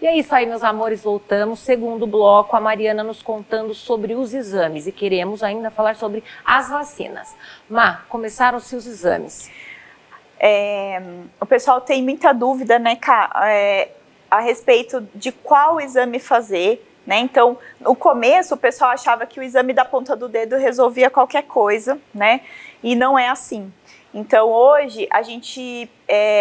E é isso aí, meus amores, voltamos. Segundo bloco, a Mariana nos contando sobre os exames. E queremos ainda falar sobre as vacinas. Má, começaram-se os exames. O pessoal tem muita dúvida, né, Ká, a respeito de qual exame fazer, né? Então, no começo, o pessoal achava que o exame da ponta do dedo resolvia qualquer coisa, né? E não é assim. Então, hoje, a gente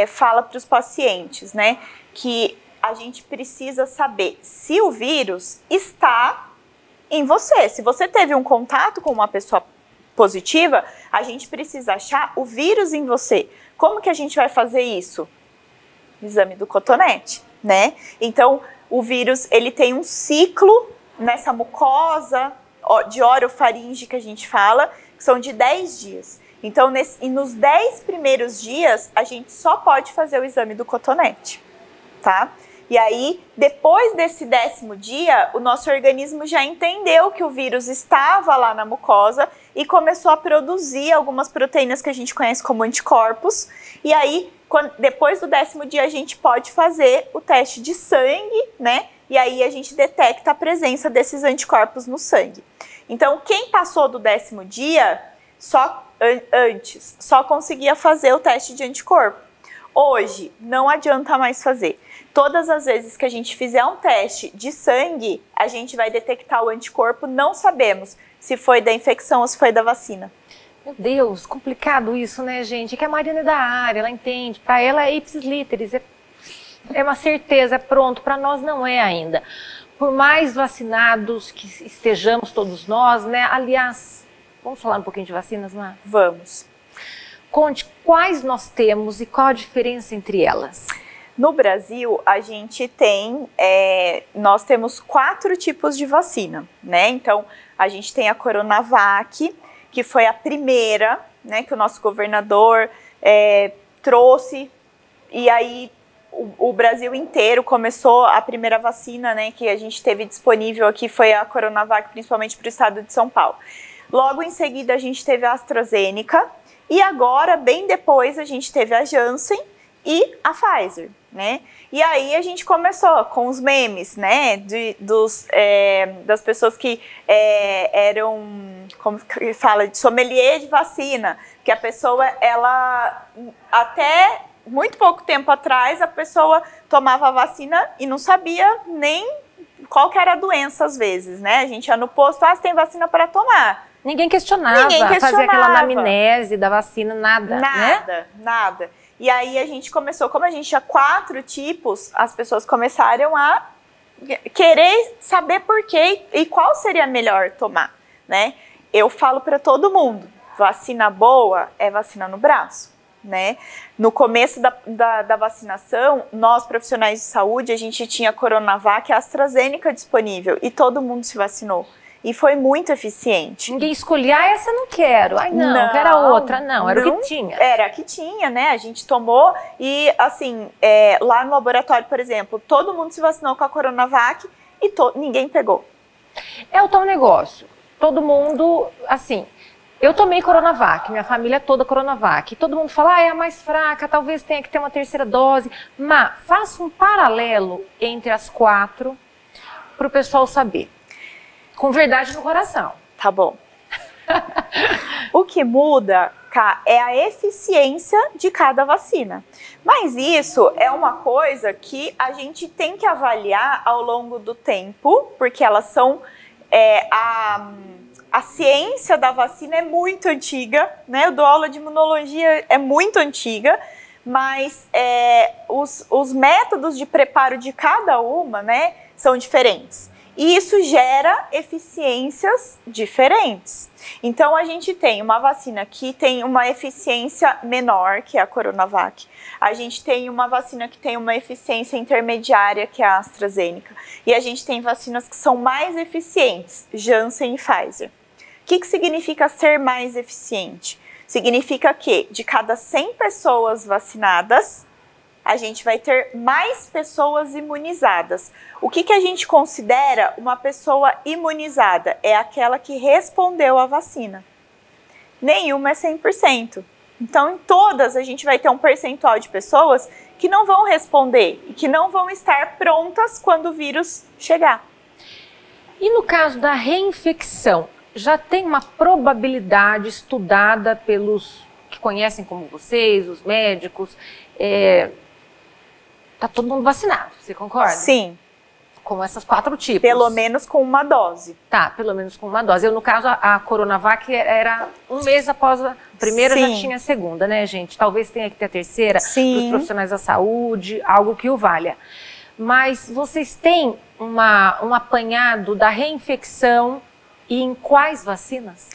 fala para os pacientes, né, que a gente precisa saber se o vírus está em você. Se você teve um contato com uma pessoa positiva, a gente precisa achar o vírus em você. Como que a gente vai fazer isso? Exame do cotonete, né? Então, o vírus, ele tem um ciclo nessa mucosa de orofaringe que a gente fala, que são de 10 dias. Então, nos 10 primeiros dias, a gente só pode fazer o exame do cotonete, tá? E aí, depois desse 10º dia, o nosso organismo já entendeu que o vírus estava lá na mucosa e começou a produzir algumas proteínas que a gente conhece como anticorpos. E aí, depois do 10º dia, a gente pode fazer o teste de sangue, né? E aí a gente detecta a presença desses anticorpos no sangue. Então, quem passou do 10º dia, antes, só conseguia fazer o teste de anticorpo. Hoje, não adianta mais fazer. Todas as vezes que a gente fizer um teste de sangue, a gente vai detectar o anticorpo, não sabemos se foi da infecção ou se foi da vacina. Meu Deus, complicado isso, né, gente? É que a Mariana é da área, ela entende. Para ela é ipsis literis, é uma certeza, é pronto. Para nós não é ainda. Por mais vacinados que estejamos todos nós, né? Aliás, vamos falar um pouquinho de vacinas, Má? Vamos. Conte quais nós temos e qual a diferença entre elas. No Brasil, a gente tem, nós temos 4 tipos de vacina, né? Então, a gente tem a Coronavac, que foi a primeira, né, que o nosso governador trouxe, e aí o Brasil inteiro começou a primeira vacina, né, que a gente teve disponível aqui, foi a Coronavac, principalmente para o estado de São Paulo. Logo em seguida, a gente teve a AstraZeneca, e agora, bem depois, a gente teve a Janssen e a Pfizer, né? E aí a gente começou com os memes, né? Das pessoas que eram, como que fala, de sommelier de vacina, que a pessoa, ela, até muito pouco tempo atrás, a pessoa tomava a vacina e não sabia nem qual que era a doença, às vezes, né? A gente ia no posto, você tem vacina para tomar. Ninguém questionava, fazia aquela anamnese da vacina, nada, né? Nada. E aí a gente começou, como a gente tinha 4 tipos, as pessoas começaram a querer saber por quê e qual seria melhor tomar, né? Eu falo para todo mundo, vacina boa é vacina no braço, né? No começo da vacinação, nós profissionais de saúde, a gente tinha a Coronavac e a AstraZeneca disponível e todo mundo se vacinou. E foi muito eficiente. Ninguém escolhia, essa eu não quero. Ai, não, quero a outra. Não, era o que tinha. Era a que tinha, né? A gente tomou e, assim, lá no laboratório, por exemplo, todo mundo se vacinou com a Coronavac e ninguém pegou. É o tal negócio. Todo mundo, assim, eu tomei Coronavac, minha família toda Coronavac. Todo mundo fala, é a mais fraca, talvez tenha que ter uma terceira dose. Mas faça um paralelo entre as 4 para o pessoal saber. Com verdade no coração. Tá bom. O que muda, Cá, é a eficiência de cada vacina. Mas isso é uma coisa que a gente tem que avaliar ao longo do tempo, porque elas são... a ciência da vacina é muito antiga, né? Eu dou aula de imunologia, é muito antiga, mas os métodos de preparo de cada uma, né, são diferentes. E isso gera eficiências diferentes. Então, a gente tem uma vacina que tem uma eficiência menor, que é a Coronavac. A gente tem uma vacina que tem uma eficiência intermediária, que é a AstraZeneca. E a gente tem vacinas que são mais eficientes, Janssen e Pfizer. O que significa ser mais eficiente? Significa que de cada 100 pessoas vacinadas, a gente vai ter mais pessoas imunizadas. O que a gente considera uma pessoa imunizada? É aquela que respondeu à vacina. Nenhuma é 100%. Então, em todas, a gente vai ter um percentual de pessoas que não vão responder e que não vão estar prontas quando o vírus chegar. E no caso da reinfecção, já tem uma probabilidade estudada pelos que conhecem como vocês, os médicos, tá todo mundo vacinado, você concorda? Sim. Com essas 4 tipos. Pelo menos com uma dose. Tá, pelo menos com uma dose. Eu, no caso, a Coronavac era 1 mês após a primeira, Sim. já tinha a segunda, né, gente? Talvez tenha que ter a terceira para Sim. os profissionais da saúde, algo que o valha. Mas vocês têm um apanhado da reinfecção e em quais vacinas?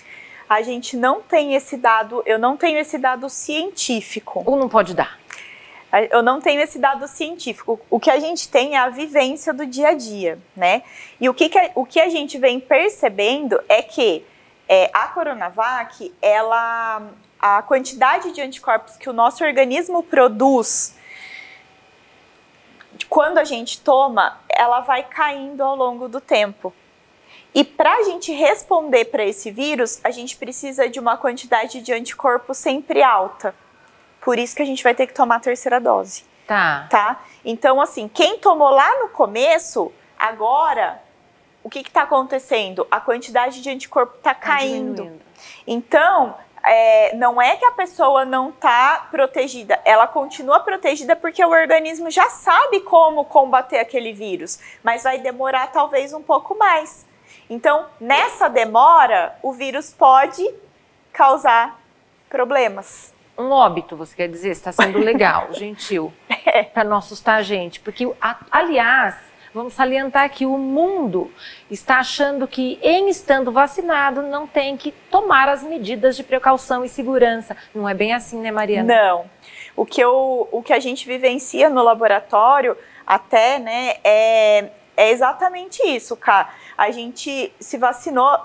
A gente não tem esse dado, eu não tenho esse dado científico. Ou não pode dar? Eu não tenho esse dado científico. O que a gente tem é a vivência do dia a dia, né? E o que a gente vem percebendo é que a Coronavac, a quantidade de anticorpos que o nosso organismo produz quando a gente toma, ela vai caindo ao longo do tempo. E para a gente responder para esse vírus, a gente precisa de uma quantidade de anticorpo sempre alta. Por isso que a gente vai ter que tomar a terceira dose. Tá? Então, assim, quem tomou lá no começo, agora, o que está acontecendo? A quantidade de anticorpo está caindo. Então, não é que a pessoa não está protegida, ela continua protegida porque o organismo já sabe como combater aquele vírus, mas vai demorar talvez um pouco mais. Então, nessa demora, o vírus pode causar problemas. Um óbito, você quer dizer? Está sendo legal, gentil, para não assustar a gente. Porque, aliás, vamos salientar que o mundo está achando que, em estando vacinado, não tem que tomar as medidas de precaução e segurança. Não é bem assim, né, Mariana? Não. O que a gente vivencia no laboratório, até, né, é exatamente isso, cara. A gente se vacinou,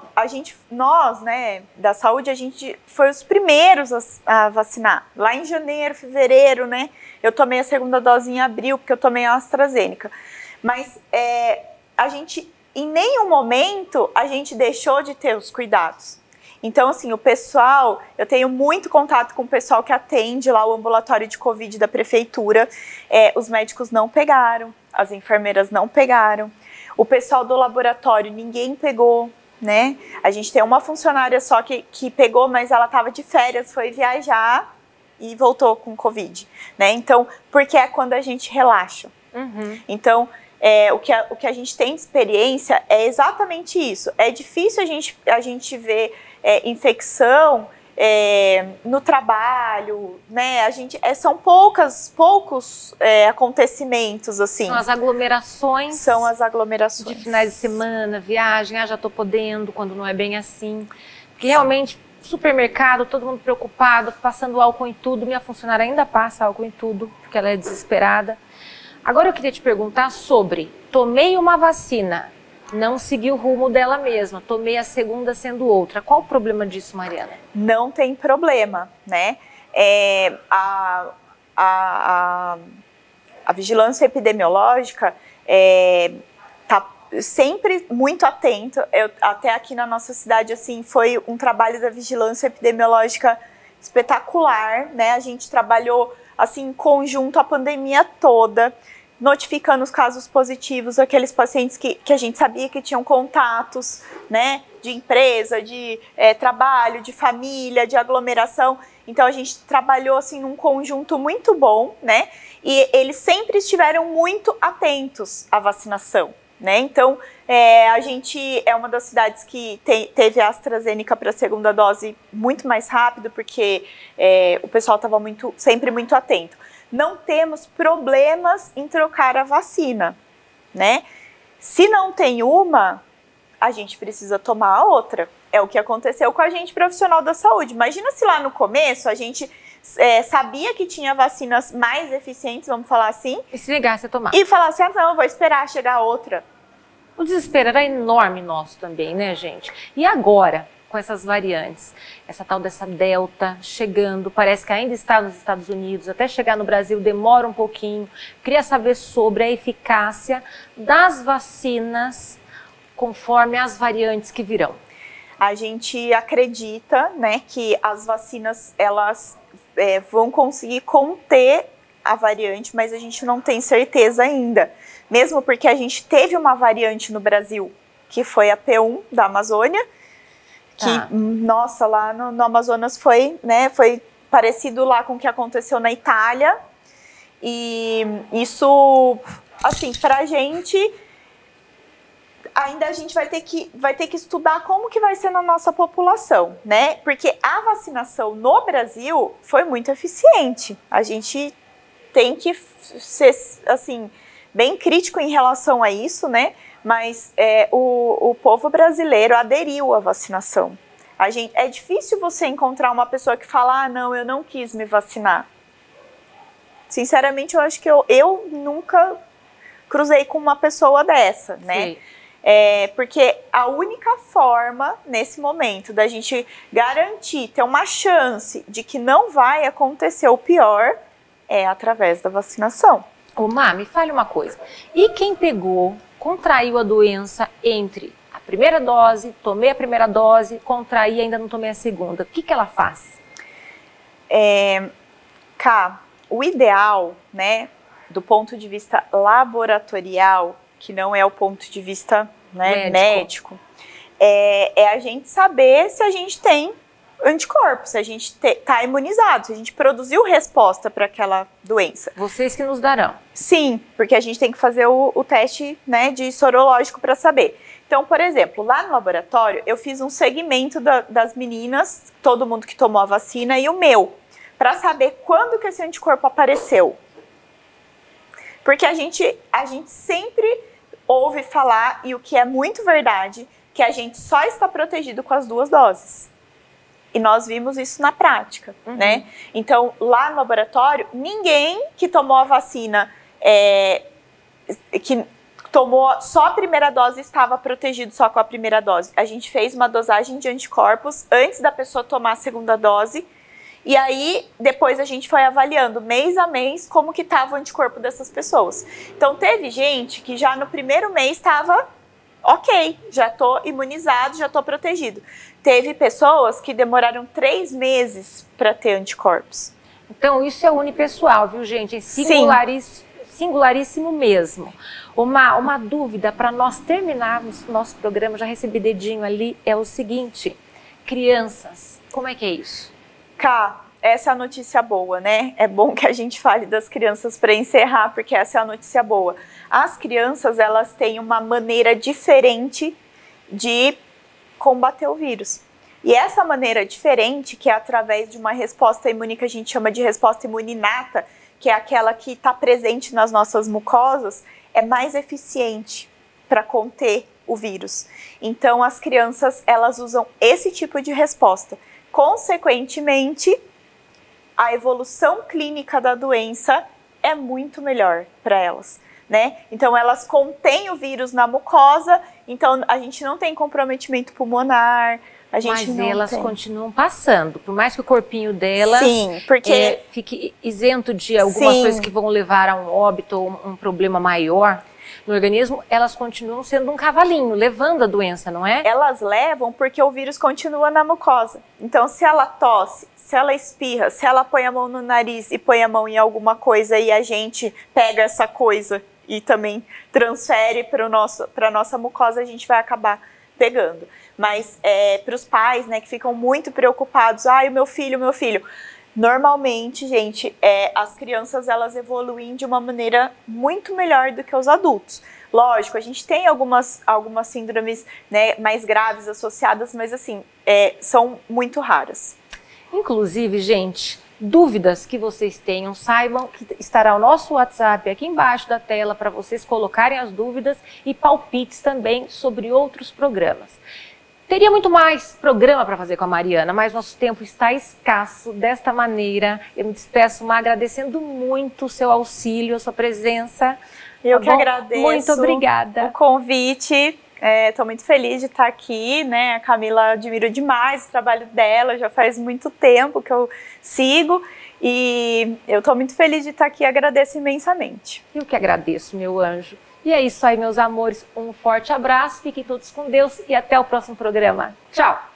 nós, né, da saúde, a gente foi os primeiros a vacinar. Lá em janeiro, fevereiro, né, eu tomei a segunda dose em abril, porque eu tomei a AstraZeneca. Mas a gente, em nenhum momento, a gente deixou de ter os cuidados. Então, assim, o pessoal, eu tenho muito contato com o pessoal que atende lá o ambulatório de Covid da prefeitura. Os médicos não pegaram, as enfermeiras não pegaram. O pessoal do laboratório, ninguém pegou, né? A gente tem uma funcionária só que pegou, mas ela estava de férias, foi viajar e voltou com Covid, né? Então, porque é quando a gente relaxa. Uhum. Então, o que a gente tem de experiência é exatamente isso. É difícil a gente ver infecção no trabalho, né? São poucos acontecimentos, assim. São as aglomerações. São as aglomerações. De finais de semana, viagem, já tô podendo, quando não é bem assim. Porque realmente, supermercado, todo mundo preocupado, passando álcool em tudo. Minha funcionária ainda passa álcool em tudo, porque ela é desesperada. Agora eu queria te perguntar sobre, tomei uma vacina, não segui o rumo dela mesma, tomei a segunda sendo outra. Qual o problema disso, Mariana? Não tem problema, né? A vigilância epidemiológica está sempre muito atenta. Até aqui na nossa cidade, assim, foi um trabalho da vigilância epidemiológica espetacular, né? A gente trabalhou assim em conjunto a pandemia toda, notificando os casos positivos, aqueles pacientes que a gente sabia que tinham contatos, né, de empresa, de trabalho, de família, de aglomeração. Então a gente trabalhou assim num conjunto muito bom, né, e eles sempre estiveram muito atentos à vacinação, né. Então a gente é uma das cidades que teve a AstraZeneca para a segunda dose muito mais rápido, porque o pessoal estava sempre muito atento. Não temos problemas em trocar a vacina, né? Se não tem uma, a gente precisa tomar a outra. É o que aconteceu com a gente profissional da saúde. Imagina se lá no começo a gente sabia que tinha vacinas mais eficientes, vamos falar assim. E se negasse a tomar. E falasse, não, vou esperar chegar outra. O desespero era enorme nosso também, né, gente? E agora, com essas variantes, essa tal dessa Delta chegando, parece que ainda está nos Estados Unidos, até chegar no Brasil demora um pouquinho. Queria saber sobre a eficácia das vacinas conforme as variantes que virão. A gente acredita, né, que as vacinas elas vão conseguir conter a variante, mas a gente não tem certeza ainda. Mesmo porque a gente teve uma variante no Brasil, que foi a P1 da Amazônia, que, nossa, lá no Amazonas foi, né, foi parecido lá com o que aconteceu na Itália. E isso, assim, pra gente, ainda a gente vai ter que estudar como que vai ser na nossa população, né? Porque a vacinação no Brasil foi muito eficiente. A gente tem que ser, assim, bem crítico em relação a isso, né? Mas o povo brasileiro aderiu à vacinação. É difícil você encontrar uma pessoa que fala, ah, não, eu não quis me vacinar. Sinceramente, eu acho que eu nunca cruzei com uma pessoa dessa, né? Porque a única forma, nesse momento, da gente garantir, ter uma chance de que não vai acontecer o pior, é através da vacinação. Ô, Má, me fale uma coisa. E quem pegou, contraiu a doença entre a primeira dose, tomei a primeira dose, contraí e ainda não tomei a segunda, o que que ela faz? O ideal, né, do ponto de vista laboratorial, que não é o ponto de vista, né, médico, é a gente saber se a gente tem anticorpos, se a gente está imunizado, se a gente produziu resposta para aquela doença. Vocês que nos darão. Sim, porque a gente tem que fazer o teste, né, de sorológico para saber. Então, por exemplo, lá no laboratório, eu fiz um segmento das meninas, todo mundo que tomou a vacina e o meu, para saber quando que esse anticorpo apareceu. Porque a gente sempre ouve falar, e o que é muito verdade, que a gente só está protegido com as 2 doses. E nós vimos isso na prática, né? Então, lá no laboratório, ninguém que tomou a vacina, que tomou só a primeira dose, estava protegido só com a primeira dose. A gente fez uma dosagem de anticorpos antes da pessoa tomar a segunda dose. E aí, depois a gente foi avaliando mês a mês como que estava o anticorpo dessas pessoas. Então, teve gente que já no primeiro mês estava ok, já estou imunizado, já estou protegido. Teve pessoas que demoraram 3 meses para ter anticorpos. Então, isso é unipessoal, viu, gente? É singularíssimo mesmo. Uma dúvida para nós terminarmos o nosso programa, já recebi dedinho ali, é o seguinte: crianças, como é que é isso? Essa é a notícia boa, né? É bom que a gente fale das crianças para encerrar, porque essa é a notícia boa. As crianças, elas têm uma maneira diferente de combater o vírus. E essa maneira diferente, que é através de uma resposta imune que a gente chama de resposta imune inata, que é aquela que está presente nas nossas mucosas, é mais eficiente para conter o vírus. Então, as crianças, elas usam esse tipo de resposta. Consequentemente, a evolução clínica da doença é muito melhor para elas, né? Então, elas contêm o vírus na mucosa, então a gente não tem comprometimento pulmonar, mas elas continuam passando, por mais que o corpinho delas fique isento de algumas coisas que vão levar a um óbito ou um problema maior no organismo, elas continuam sendo um cavalinho, levando a doença, não é? Elas levam porque o vírus continua na mucosa. Então, se ela tosse, se ela espirra, se ela põe a mão no nariz e põe a mão em alguma coisa e a gente pega essa coisa e também transfere para a nossa mucosa, a gente vai acabar pegando. Mas para os pais, né, que ficam muito preocupados, o meu filho, normalmente, gente, as crianças, elas evoluem de uma maneira muito melhor do que os adultos. Lógico, a gente tem algumas síndromes, né, mais graves associadas, mas assim, são muito raras. Inclusive, gente, dúvidas que vocês tenham, saibam que estará o nosso WhatsApp aqui embaixo da tela para vocês colocarem as dúvidas e palpites também sobre outros programas. Teria muito mais programa para fazer com a Mariana, mas nosso tempo está escasso. Desta maneira, eu me despeço, agradecendo muito o seu auxílio, a sua presença. Eu que agradeço. Muito obrigada. O convite. Estou muito feliz de estar aqui, né? A Camila, admiro demais o trabalho dela, já faz muito tempo que eu sigo. E eu estou muito feliz de estar aqui e agradeço imensamente. Eu que agradeço, meu anjo. E é isso aí, meus amores. Um forte abraço, fiquem todos com Deus e até o próximo programa. Tchau!